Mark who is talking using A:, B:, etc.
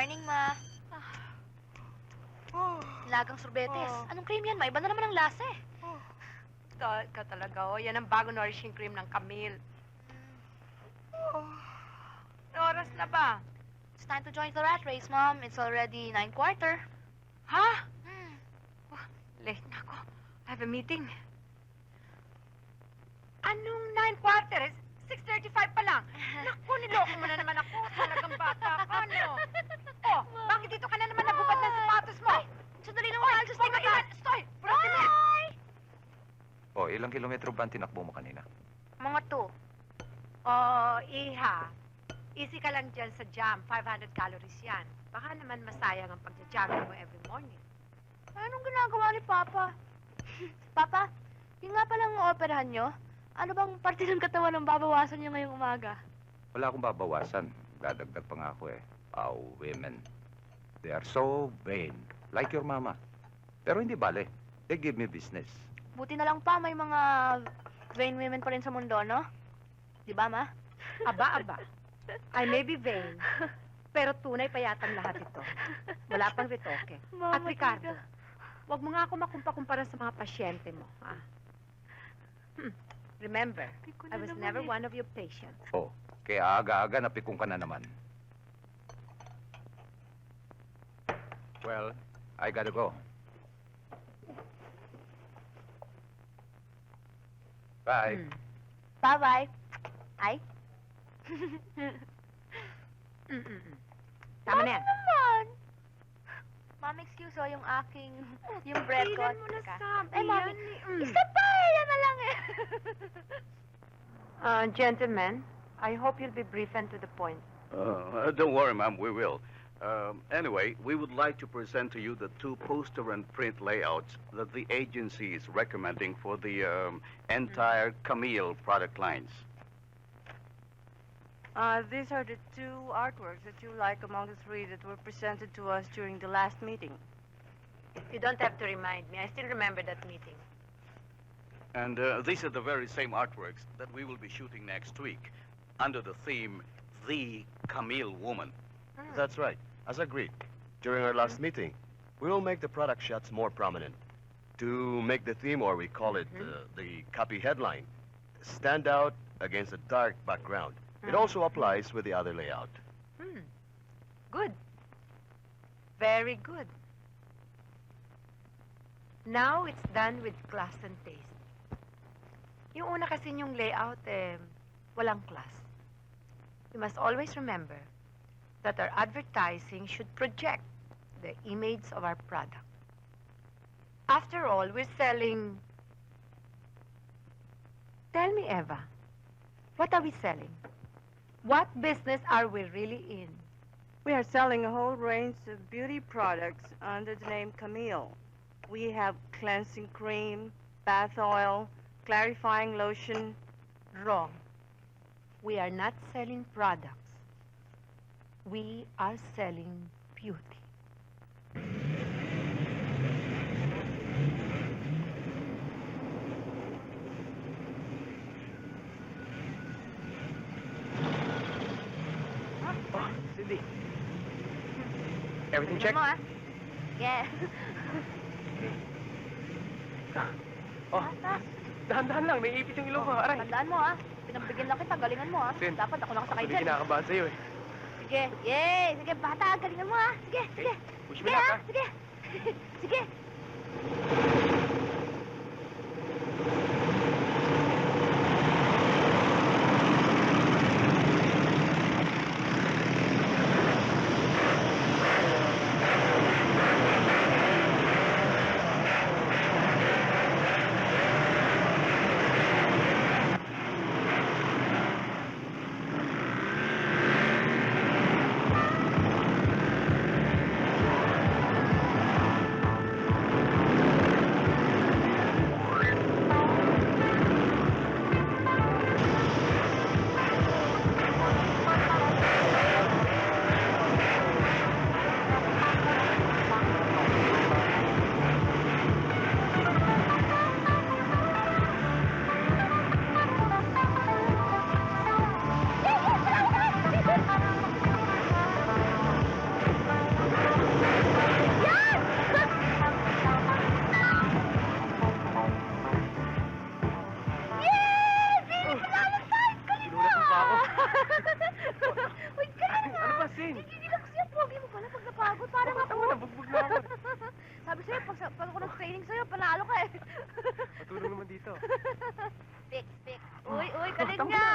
A: morning, Ma. Lagang sorbetes. Anong cream yan, Ma? Iba na naman ang lasa eh.
B: Ka talaga, oh. Yan ang bago nourishing cream ng Camille. Oras na ba?
A: It's time to join the rat race, Mom. It's already 9:15.
B: Ha? Late na ako. I have a meeting. Anong 9:15? 6:35 pa lang. Naku, niloko mo na naman ako. Talagang bata ka, no? Oh, bakit dito ka na naman nagubad ng sapatos mo?
A: Ay, sandali lang, I'll just take a bath.
B: Stoy! Purati
C: Oh, ilang kilometro ba ang tinakbo mo kanina?
A: Mga 2.
B: Oh, Iha. Easy ka lang dyan sa jam. 500 calories yan. Baka naman masayang ang pagja-jogging mo every morning.
A: Anong ginagawa ni Papa? Papa, yun nga palang operahan nyo. Ano bang parte ng katawan ang babawasan nyo ngayong umaga?
C: Wala akong babawasan. Dadagdag pa nga ako eh. Women. They are so vain. Like your mama. Pero hindi bale. They give me business.
A: Buti na lang pa, may mga vain women pa rin sa mundo, no? Di ba, Ma?
B: Aba. I may be vain, pero tunay pa yatang lahat ito. Wala pang retoke.
A: Mama,
B: At Ricardo, wag mo nga ako makumpara sa mga pasyente mo, ha? Remember, I was never one of your patients.
C: Oh, kaya aga-aga napikong ka na naman. Well, I gotta go. Bye.
A: Bye-bye. Ay?
B: Tama na yan.
A: naman. Ma'am, excuse yung bread ko.
B: Tigilan mo na,
A: Teka.
B: sabi
A: Ay, Mami,
B: yan.
A: isa pa yan na lang eh.
B: Gentlemen, I hope you'll be brief and to the point.
D: Don't worry, ma'am, we will. Anyway, we would like to present to you the 2 poster and print layouts that the agency is recommending for the entire Camille product lines.
E: These are the 2 artworks that you like among the 3 that were presented to us during the last meeting.
B: You don't have to remind me. I still remember that meeting.
D: And these are the very same artworks that we will be shooting next week under the theme, The Camille Woman.
F: That's right. As agreed, during our last meeting, we will make the product shots more prominent. To make the theme, or we call it the copy headline, stand out against a dark background. It also applies with the other layout.
B: Good. Very good. Now it's done with class and taste. Yung una kasi yung layout, walang class. You must always remember that our advertising should project the image of our product. After all, we're selling... Tell me, Eva, what are we selling? What business are we really in?
E: We are selling a whole range of beauty products under the name Camille. We have cleansing cream, bath oil, clarifying lotion.
B: Wrong. We are not selling products. We are selling beauty.
C: Oh, Cindy. Everything check?
A: Mo, ah. Yeah.
C: Oh, dahan-dahan lang. Naiipit yung ilong ko. Aray.
A: Tandaan mo, ah. Pinagbigyan lang kita. Galingan mo, ah.
C: Sin,
A: Dapat ako nakasakay
C: Hindi
A: dyan.
C: kinakabahan sa'yo eh.
A: Sige. Yay! Sige, bata. Galingan mo, ah. Sige, sige.
C: Push
A: Sige,
C: me luck,
A: ah.
C: ha?
A: Sige. Sige. sa'yo, pag ako nag-training sa'yo, panalo ka eh.
G: Matulong naman dito.
A: Fix. Uy, galing nga.